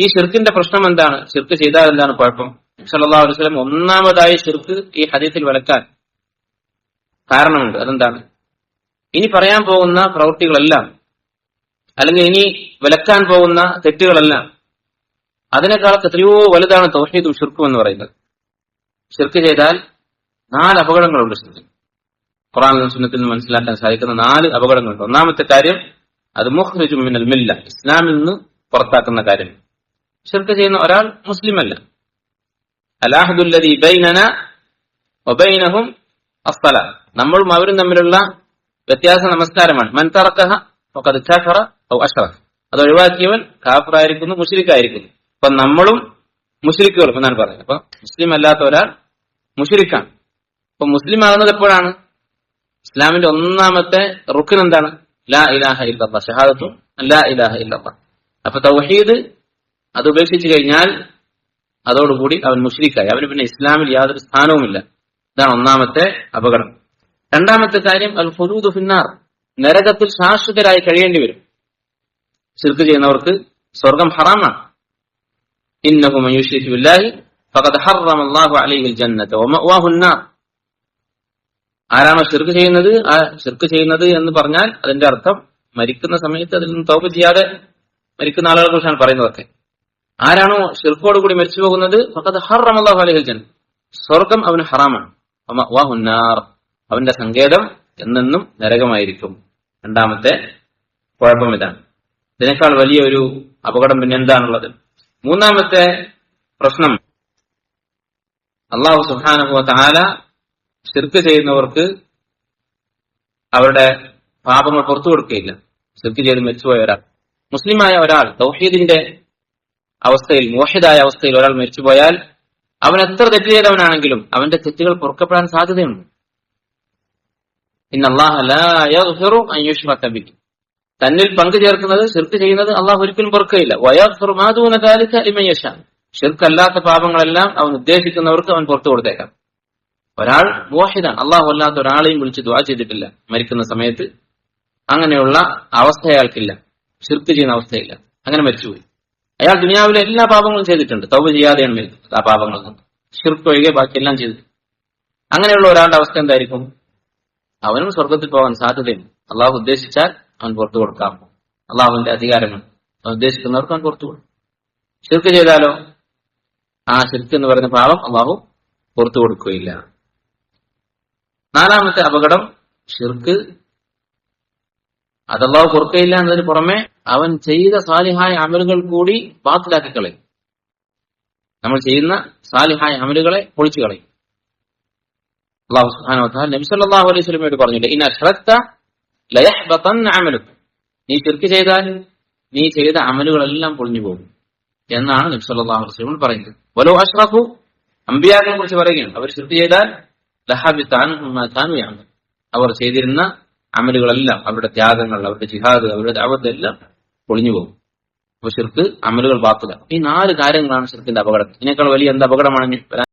ഈ ഷിർക്കിന്റെ പ്രശ്നം എന്താണ്? ഷിർക്ക് ചെയ്താൽ എന്താണ് കുഴപ്പം? സല്ലല്ലാഹു അലൈഹി വസല്ലം ഒന്നാമതായി ഷിർക്ക് ഈ ഹദീസിൽ വിലക്കാൻ കാരണമുണ്ട്. അതെന്താണ്? ഇനി പറയാൻ പോകുന്ന പ്രവൃത്തികളെല്ലാം, അല്ലെങ്കിൽ ഇനി വിലക്കാൻ പോകുന്ന തെറ്റുകളെല്ലാം അതിനേക്കാൾ എത്രയോ വലുതാണ് തൗഹീദും ഷിർക്കും എന്ന് പറയുന്നത്. ഷിർക്ക് ചെയ്താൽ 4 അപകടങ്ങളുണ്ട്. ഷിർക്കിൽ ഖുർആനിലും സുന്നത്തിൽ നിന്ന് മനസ്സിലാക്കാൻ സാധിക്കുന്ന 4 അപകടങ്ങളുണ്ട്. ഒന്നാമത്തെ കാര്യം, അത് മുഖ്രിജും മിനൽ മില്ല, ഇസ്ലാമിൽ നിന്ന് പുറത്താക്കുന്ന കാര്യം. ഷിർക്ക് ചെയ്യുന്ന ഒരാൾ മുസ്ലിം അല്ല. അൽഅഹ്ദുല്ലദീ ബൈനനാ വബൈനഹും അസ്സലാ, നമ്മളും അവരും തമ്മിലുള്ള വ്യത്യാസ നമസ്കാരമാണ്. മൻ തറക്കഹ ഫഖദ് കഫറ ഔ അശ്റക, അത് ഒഴിവാക്കിയവൻ കാഫിറായിരിക്കുന്നു, മുശ്രിക്കായിരിക്കുന്നു. അപ്പൊ നമ്മളും മുശ്രിക്കുകളും എന്നാണ് പറയുന്നത്. അപ്പൊ മുസ്ലിം അല്ലാത്ത ഒരാൾ മുശ്രിക്കാണ്. അപ്പൊ മുസ്ലിം ആകുന്നത് എപ്പോഴാണ്? ഇസ്ലാമിന്റെ ഒന്നാമത്തെ റുക്ൻ എന്താണ്? ലാ ഇലാഹ ഇല്ലല്ലാഹ്, ഷഹാദത്തു ലാ ഇലാഹ ഇല്ലല്ലാഹ്. അപ്പൊ തൗഹീദ് അത് ഉപേക്ഷിച്ചു കഴിഞ്ഞാൽ അതോടുകൂടി അവൻ മുശ്രിക്കായി, അവന് പിന്നെ ഇസ്ലാമിൽ യാതൊരു സ്ഥാനവുമില്ല. ഇതാണ് ഒന്നാമത്തെ അപകടം. രണ്ടാമത്തെ കാര്യം, അൽ ഖുലൂദു ഫിന്നാർ, നരകത്തിൽ ശാശ്വതരായി കഴിയേണ്ടി വരും. ശിർക്ക് ചെയ്യുന്നവർക്ക് സ്വർഗം ഹറാമാണ്. ഇന്നഹു മൻ യുശ്രിക് ബില്ലാഹി ഫഖദ് ഹറമല്ലാഹു അലൈഹിൽ ജന്നത വമഅവാഹു അന്നാർ. ആരാണോ ശിർക്ക് ചെയ്യുന്നത്, ആ ശിർക്ക് ചെയ്യുന്നത് എന്ന് പറഞ്ഞാൽ അതിന്റെ അർത്ഥം മരിക്കുന്ന സമയത്ത് അതിൽ നിന്ന് തൗബ ചെയ്യാതെ മരിക്കുന്ന ആളുകളെ കുറിച്ചാണ് പറയുന്നതൊക്കെ. ആരാണോ ശിർക്കോടുകൂടി മരിച്ചു പോകുന്നത്, ഫഖദ് ഹറമല്ലാഹു അലൈഹിൽ ജന്നത, സ്വർഗം അവന് ഹറാമാണ്. വമഅവാഹു അന്നാർ, അവന്റെ സങ്കേതം എന്നെന്നും നരകമായിരിക്കും. രണ്ടാമത്തെ കുഴപ്പം ഇതാണ്. ഇതിനേക്കാൾ വലിയ ഒരു അപകടം പിന്നെ എന്താണുള്ളത്? മൂന്നാമത്തെ പ്രശ്നം, അല്ലാഹു സുബ്ഹാനഹു വ തആല ശിർക്ക് ചെയ്യുന്നവർക്ക് അവരുടെ പാപങ്ങൾ പുറത്തു കൊടുക്കുകയില്ല. ശിർക്ക് ചെയ്ത് മരിച്ചുപോയ ഒരാൾ, മുസ്ലിമായ ഒരാൾ തൗഹീദിന്റെ അവസ്ഥയിൽ, മുവഹിദായ അവസ്ഥയിൽ ഒരാൾ മരിച്ചുപോയാൽ അവൻ എത്ര തെറ്റ് ചെയ്തവനാണെങ്കിലും അവന്റെ തെറ്റുകൾ പൊറുക്കപ്പെടാൻ സാധ്യതയുണ്ട്. ഇന്നല്ലാഹ ലാ യഗ്ഫിറു അൻ യുശ്റക ബിഹി, തന്നിൽ പങ്കു ചേർക്കുന്നത്, ശിർക്ക് ചെയ്യുന്നത് അള്ളാഹു ഒരിക്കലും പൊറുക്കുകയില്ല. വയഗ്ഫിറു മാ ദൂന ദാലിക ലിമൻ യശാ, ശിർക്ക് അല്ലാത്ത പാപങ്ങളെല്ലാം അവൻ ഉദ്ദേശിക്കുന്നവർക്ക് അവൻ പുറത്തു കൊടുത്തേക്കാം. ഒരാൾ മുവഹിദാണ്, അള്ളാഹു അല്ലാത്ത ഒരാളെയും വിളിച്ച് ദുആ ചെയ്തിട്ടില്ല മരിക്കുന്ന സമയത്ത്, അങ്ങനെയുള്ള അവസ്ഥ അയാൾക്കില്ല, ശിർക്ക് ചെയ്യുന്ന അവസ്ഥയില്ല, അങ്ങനെ മരിച്ചുപോയി. അയാൾ ദുനിയാവിലെ എല്ലാ പാപങ്ങളും ചെയ്തിട്ടുണ്ട്, തൗബ ചെയ്യാതെയാണ് മരിക്കുന്നത് ആ പാപങ്ങളിൽ നിന്ന്, ശിർക്ക് ഒഴികെ ബാക്കിയെല്ലാം ചെയ്തിട്ടുണ്ട്. അങ്ങനെയുള്ള ഒരാളുടെ അവസ്ഥ എന്തായിരിക്കും? അവനും സ്വർഗത്തിൽ പോകാൻ സാധ്യതയുണ്ട്. അള്ളാഹു ഉദ്ദേശിച്ചാൽ അവൻ പുറത്തു കൊടുക്കാം, അള്ളാഹുവിന്റെ അധികാരമാണ്. അവൻ ഉദ്ദേശിക്കുന്നവർക്ക് അവൻ പുറത്തു കൊടുക്കും. ശിർക്ക് ചെയ്താലോ, ആ ശിർക്ക് എന്ന് പറയുന്ന പാപം അള്ളാഹു പുറത്തു കൊടുക്കുകയില്ല. നാലാമത്തെ അപകടം, ഷിർക്ക് അത് അള്ളാഹു പൊറുക്കുകയില്ല എന്നതിന് പുറമെ അവൻ ചെയ്ത സാലിഹായ അമലുകൾ കൂടി ബാത്തിലാക്കി കളയും. നമ്മൾ ചെയ്യുന്ന സാലിഹായ അമലുകളെ പൊളിച്ചു കളയും. അല്ലാഹു സുബ്ഹാനഹു വ തആല നബി സല്ലല്ലാഹു അലൈഹി വസല്ലമയോട് പറഞ്ഞില്ലേ, ഇൻ അശ്റക്ത ലയഹ്ബതന്ന അമലുക, നീ ശിർക്ക് ചെയ്താൽ നീ ചെയ്ത അമലുകളെല്ലാം പൊളിഞ്ഞു പോകും എന്നാണ് നബി സല്ലല്ലാഹു അലൈഹി വസല്ലം പറയുന്നത്. വലോ അശ്റഖു, അമ്പിയാക്കളെ കുറിച്ച് പറയുകയാണ്, അവർ ശിർക്ക് ചെയ്താൽ ലഹബിത അൻഹും മാ കാനൂ യഅമലൂൻ, അവർ ചെയ്തിരുന്ന അമലുകളെല്ലാം, അവരുടെ ത്യാഗങ്ങൾ, അവരുടെ ജിഹാദ്, അവരുടെ ദഅവത്ത് എല്ലാം പൊളിഞ്ഞു പോകും. അപ്പൊ ശിർക്ക് അമലുകൾ ബാത്തില. ഈ 4 കാര്യങ്ങളാണ് ശിർക്കിന്റെ അപകടം. ഇതിനേക്കാൾ വലിയ എന്ത് അപകടമാണ്